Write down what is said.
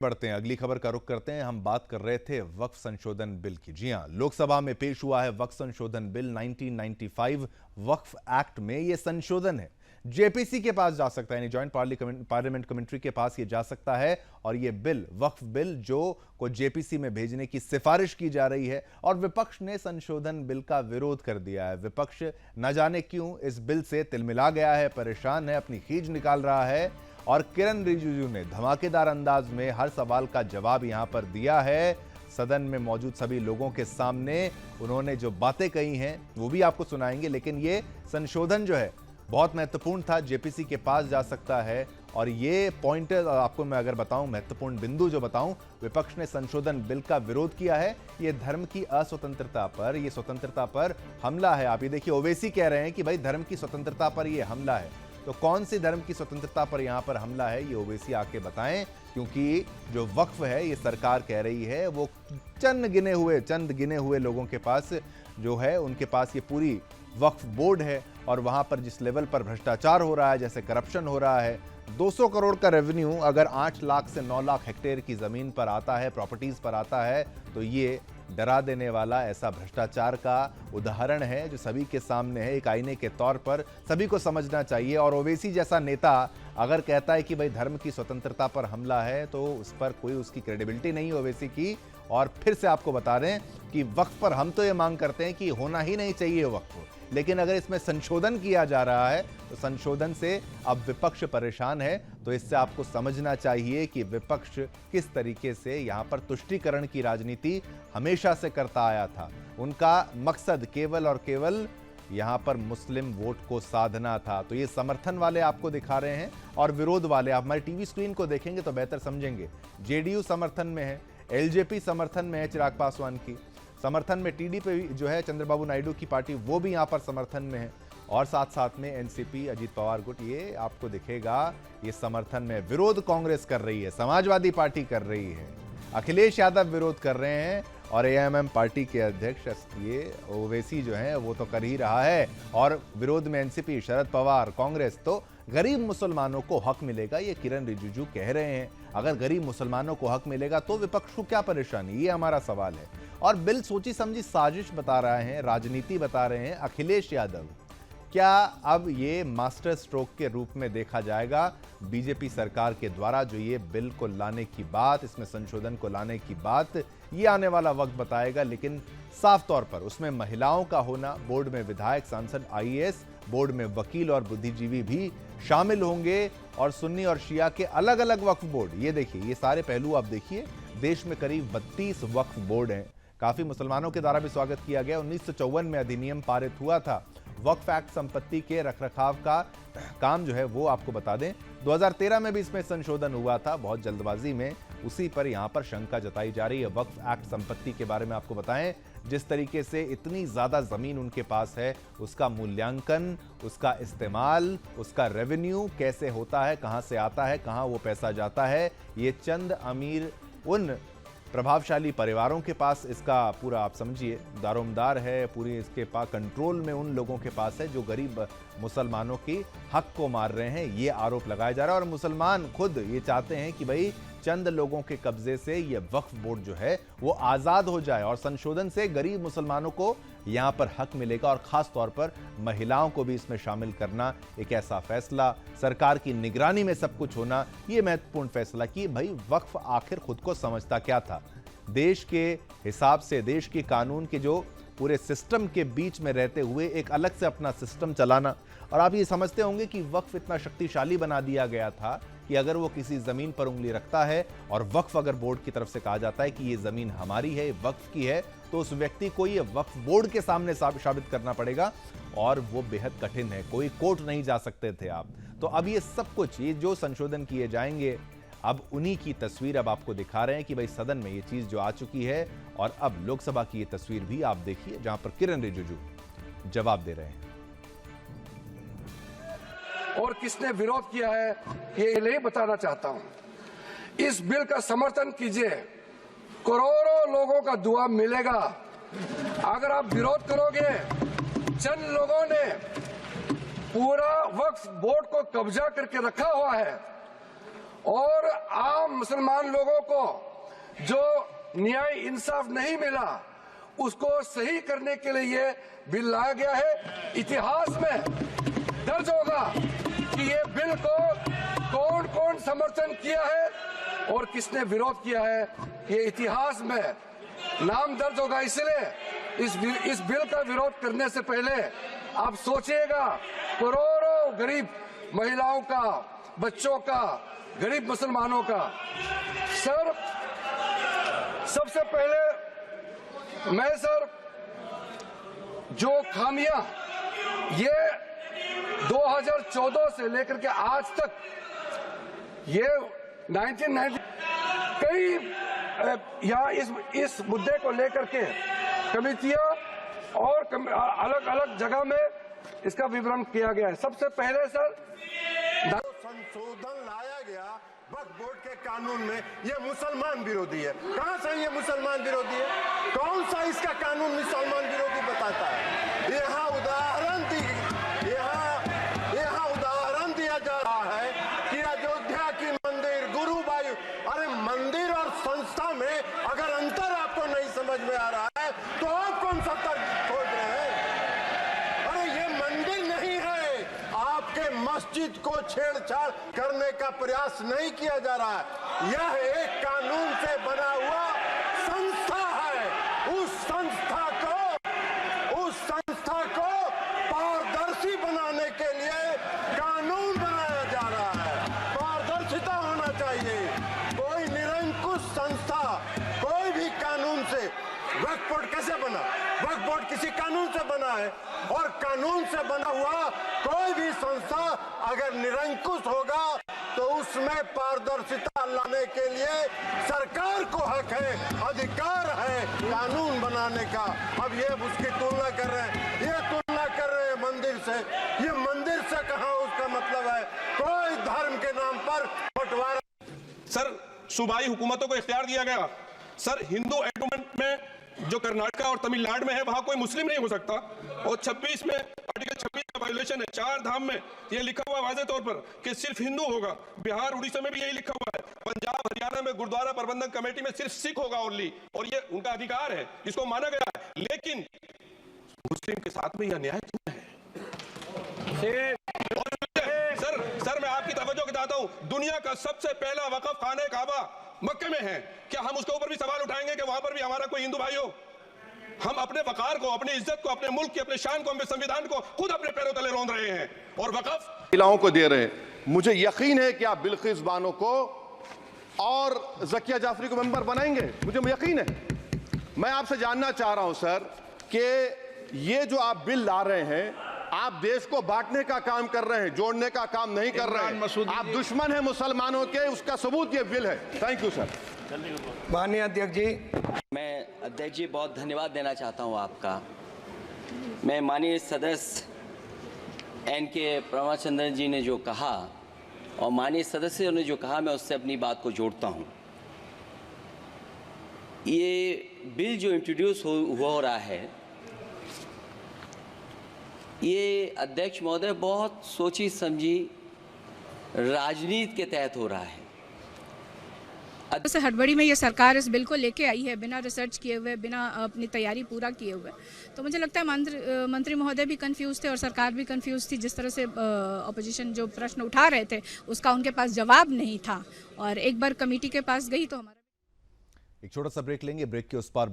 बढ़ते हैं, अगली खबर का रुख करते हैं। हम बात कर रहे थे वक्फ संशोधन बिल की। जी हां, लोकसभा में पेश हुआ है वक्फ संशोधन बिल 1995। वक्फ एक्ट में यह संशोधन है, जेपीसी के पास जा सकता है, यानी जॉइंट पार्लियामेंट कमेटी के पास ये जा सकता है। और ये बिल, वक्फ बिल जो को जेपीसी में भेजने की सिफारिश की जा रही है, और विपक्ष ने संशोधन बिल का विरोध कर दिया है। विपक्ष न जाने क्यों इस बिल से तिलमिला गया है, परेशान है, अपनी खींच निकाल रहा है। और किरण रिजिजू ने धमाकेदार अंदाज में हर सवाल का जवाब यहां पर दिया है। सदन में मौजूद सभी लोगों के सामने उन्होंने जो बातें कही हैं वो भी आपको सुनाएंगे। लेकिन ये संशोधन जो है बहुत महत्वपूर्ण था, जेपीसी के पास जा सकता है। और ये पॉइंट आपको मैं अगर बताऊं, महत्वपूर्ण बिंदु जो बताऊं, विपक्ष ने संशोधन बिल का विरोध किया है। ये धर्म की अस्वतंत्रता पर, ये स्वतंत्रता पर हमला है। आप ये देखिए, ओवैसी कह रहे हैं कि भाई धर्म की स्वतंत्रता पर ये हमला है। तो कौन सी धर्म की स्वतंत्रता पर यहां पर हमला है, ये ओवैसी आके बताएं। क्योंकि जो वक्फ है, ये सरकार कह रही है वो चंद गिने हुए लोगों के पास जो है, उनके पास ये पूरी वक्फ बोर्ड है। और वहां पर जिस लेवल पर भ्रष्टाचार हो रहा है, जैसे करप्शन हो रहा है, 200 करोड़ का रेवेन्यू अगर 8 लाख से 9 लाख हेक्टेयर की जमीन पर आता है, प्रॉपर्टीज पर आता है, तो ये डरा देने वाला ऐसा भ्रष्टाचार का उदाहरण है जो सभी के सामने है, एक आईने के तौर पर सभी को समझना चाहिए। और ओवैसी जैसा नेता अगर कहता है कि भाई धर्म की स्वतंत्रता पर हमला है, तो उस पर कोई उसकी क्रेडिबिलिटी नहीं है ओवैसी की। और फिर से आपको बता दें कि वक्फ पर हम तो ये मांग करते हैं कि होना ही नहीं चाहिए वक्फ, लेकिन अगर इसमें संशोधन किया जा रहा है तो संशोधन से अब विपक्ष परेशान है। तो इससे आपको समझना चाहिए कि विपक्ष किस तरीके से यहां पर तुष्टीकरण की राजनीति हमेशा से करता आया था। उनका मकसद केवल और केवल यहां पर मुस्लिम वोट को साधना था। तो ये समर्थन वाले आपको दिखा रहे हैं और विरोध वाले, आप हमारी टीवी स्क्रीन को देखेंगे तो बेहतर समझेंगे। जेडीयू समर्थन में है, एलजेपी समर्थन में है चिराग पासवान की, समर्थन में टीडीपी जो है चंद्रबाबू नायडू की पार्टी, वो भी यहां पर समर्थन में है। और साथ साथ में एनसीपी, अजीत पवार गुट, ये आपको दिखेगा ये समर्थन में। विरोध कांग्रेस कर रही है, समाजवादी पार्टी कर रही है, अखिलेश यादव विरोध कर रहे हैं, और एएमएम पार्टी के अध्यक्ष ये ओवैसी जो है वो तो कर ही रहा है। और विरोध में एनसीपी, शरद पवार, कांग्रेस। तो गरीब मुसलमानों को हक मिलेगा, ये किरण रिजिजू कह रहे हैं। अगर गरीब मुसलमानों को हक मिलेगा तो विपक्ष को क्या परेशानी, ये हमारा सवाल है। और बिल सोची समझी साजिश बता रहे हैं, राजनीति बता रहे हैं अखिलेश यादव। क्या अब ये मास्टर स्ट्रोक के रूप में देखा जाएगा बीजेपी सरकार के द्वारा, जो ये बिल को लाने की बात, इसमें संशोधन को लाने की बात, ये आने वाला वक्त बताएगा। लेकिन साफ तौर पर उसमें महिलाओं का होना, बोर्ड में विधायक, सांसद, आईएएस, बोर्ड में वकील और बुद्धिजीवी भी शामिल होंगे। और सुन्नी और शिया के अलग अलग वक्फ बोर्ड, ये देखिए, ये सारे पहलू आप देखिए। देश में करीब 32 वक्फ बोर्ड हैं। काफी मुसलमानों के द्वारा भी स्वागत किया गया। 1954 में अधिनियम पारित हुआ था। वक्फ एक्ट संपत्ति के रखरखाव का काम जो है वो आपको बता दें 2013 में भी इसमें संशोधन हुआ था, बहुत जल्दबाजी में। उसी पर यहां पर शंका जताई जा रही है। वक्फ एक्ट संपत्ति के बारे में आपको बताएं, जिस तरीके से इतनी ज्यादा जमीन उनके पास है, उसका मूल्यांकन, उसका इस्तेमाल, उसका रेवेन्यू कैसे होता है, कहां से आता है, कहां वो पैसा जाता है, ये चंद अमीर उन प्रभावशाली परिवारों के पास इसका पूरा, आप समझिए, दारोमदार है, पूरी इसके पास कंट्रोल में उन लोगों के पास है जो गरीब मुसलमानों की हक को मार रहे हैं, ये आरोप लगाया जा रहा है। और मुसलमान खुद ये चाहते हैं कि भाई चंद लोगों के कब्जे से ये वक्फ बोर्ड जो है वो आज़ाद हो जाए, और संशोधन से गरीब मुसलमानों को यहाँ पर हक मिलेगा। और ख़ास तौर पर महिलाओं को भी इसमें शामिल करना, एक ऐसा फैसला, सरकार की निगरानी में सब कुछ होना, ये महत्वपूर्ण फैसला कि भाई वक्फ आखिर खुद को समझता क्या था। देश के हिसाब से, देश के कानून के जो पूरे सिस्टम के बीच में रहते हुए एक अलग से अपना सिस्टम चलाना। और आप ये समझते होंगे कि वक्फ इतना शक्तिशाली बना दिया गया था कि अगर वो किसी ज़मीन पर उंगली रखता है और वक्फ अगर बोर्ड की तरफ से कहा जाता है कि ये ज़मीन हमारी है, वक्फ की है, तो उस व्यक्ति को ये वक्फ बोर्ड के सामने साबित करना पड़ेगा, और वो बेहद कठिन है, कोई कोर्ट नहीं जा सकते थे आप। तो अब ये सब कुछ, ये जो संशोधन किए जाएंगे, अब उन्हीं की तस्वीर अब आपको दिखा रहे हैं कि भाई सदन में ये चीज़ जो आ चुकी है। और अब लोकसभा की ये तस्वीर भी आप देखिए, जहां पर किरण रिजिजू जवाब दे रहे हैं। और किसने विरोध किया है ये नहीं बताना चाहता हूं। इस बिल का समर्थन कीजिए, करोड़ों लोगों का दुआ मिलेगा। अगर आप विरोध करोगे, चंद लोगों ने पूरा वक्फ बोर्ड को कब्जा करके रखा हुआ है, और आम मुसलमान लोगों को जो न्याय इंसाफ नहीं मिला उसको सही करने के लिए ये बिल लाया गया है। इतिहास में दर्ज होगा कि ये बिल को कौन कौन समर्थन किया है और किसने विरोध किया है, ये इतिहास में नाम दर्ज होगा। इसलिए इस बिल का विरोध करने से पहले आप सोचिएगा करोड़ों गरीब महिलाओं का, बच्चों का, गरीब मुसलमानों का। सर, सबसे पहले मैं सर जो खामियां ये 2014 से लेकर के आज तक ये 1990 कई यहाँ इस मुद्दे को लेकर के कमेटियां और अलग अलग जगह में इसका विवरण किया गया है। सबसे पहले सर संशोधन लाया गया वक्फ बोर्ड के कानून में, ये मुसलमान विरोधी है। कहां से ये मुसलमान विरोधी है? कौन सा इसका कानून मुसलमान विरोधी बताता है? यहाँ उदाहरण दिया जा रहा है कि अयोध्या की मंदिर, गुरुवायु, अरे मंदिर और संस्था में अगर अंतर आपको नहीं समझ में आ रहा है तो आप कौन सा तर्क खोज रहे हैं? अरे ये मंदिर नहीं है, आपके मस्जिद को छेड़छाड़ करने का प्रयास नहीं किया जा रहा है। यह एक कानून से बना हुआ संस्था है। उस संस्था को पारदर्शी बनाने के लिए कानून बनाया जा रहा है। पारदर्शिता होना चाहिए। कोई निरंकुश संस्था कोई भी कानून से, वक्फ बोर्ड कैसे बना? वक्फ बोर्ड किसी कानून से बना है, और कानून से बना हुआ कोई भी संस्था अगर निरंकुश होगा तो उसमें पारदर्शिता लाने के लिए सरकार को हक है, अधिकार है कानून बनाने का। अब ये उसकी तुलना कर रहे हैं, मंदिर से। ये मंदिर से कहां उसका मतलब है? कोई धर्म के नाम पर बंटवारा। सर, सूबाई हुकूमतों को इख्तियार दिया गया। सर, हिंदू एंडोमेंट में जो कर्नाटका और तमिलनाडु में है वहां कोई मुस्लिम नहीं हो सकता। और 26 में आर्टिकल 26 का वायलेशन है। 4 धाम में ये लिखा हुआ वाज़ेह तौर पर कि सिर्फ हिंदू होगा। बिहार, उड़ीसा में भी यही लिखा हुआ है। पंजाब, हरियाणा में गुरुद्वारा प्रबंधन कमेटी में सिर्फ सिख होगा ओनली, और ये उनका अधिकार है, इसको माना गया है। लेकिन मुस्लिम के साथ में यह न्याय क्यों है? सर मैं आपकी तवज्जो के चाहता हूं, दुनिया का सबसे पहला वक़्फ़ खाने काबा मक्के में है। क्या हम उसके ऊपर भी सवाल उठाएंगे कि वहां पर भी हमारा कोई हिंदू भाई हो? हम अपने वकार को, अपनी इज्जत को, अपने मुल्क की, अपने शान को, अपने संविधान को खुद अपने पैरों तले रौंद रहे हैं, और वक़्फ़ महिलाओं को दे रहे हैं। मुझे यकीन है कि आप बिल्किस बानो को और ज़किया जाफरी को मेंबर बनाएंगे, मुझे यकीन है। मैं आपसे जानना चाह रहा हूं सर कि ये जो आप बिल ला रहे हैं, आप देश को बांटने का काम कर रहे हैं, जोड़ने का काम नहीं कर रहे हैं। आप दुश्मन हैं मुसलमानों के, उसका सबूत ये बिल है। Thank you sir. माननीय अध्यक्ष जी। मैं अध्यक्ष जी बहुत धन्यवाद देना चाहता हूं आपका। मैं माननीय सदस्य NK प्रमाचंद्रन जी ने जो कहा और माननीय सदस्यों ने जो कहा, मैं उससे अपनी बात को जोड़ता हूं। ये बिल जो इंट्रोड्यूस हो रहा है, ये अध्यक्ष महोदय बहुत सोची समझी राजनीति के तहत हो रहा है। से हड़बड़ी में ये सरकार इस बिल को लेके आई है, बिना रिसर्च किए हुए, बिना अपनी तैयारी पूरा किए हुए। तो मुझे लगता है मंत्री महोदय भी कंफ्यूज थे और सरकार भी कंफ्यूज थी। जिस तरह से अपोजिशन जो प्रश्न उठा रहे थे उसका उनके पास जवाब नहीं था, और एक बार कमेटी के पास गई तो हमारा। एक छोटा सा ब्रेक लेंगे, ब्रेक के उस पार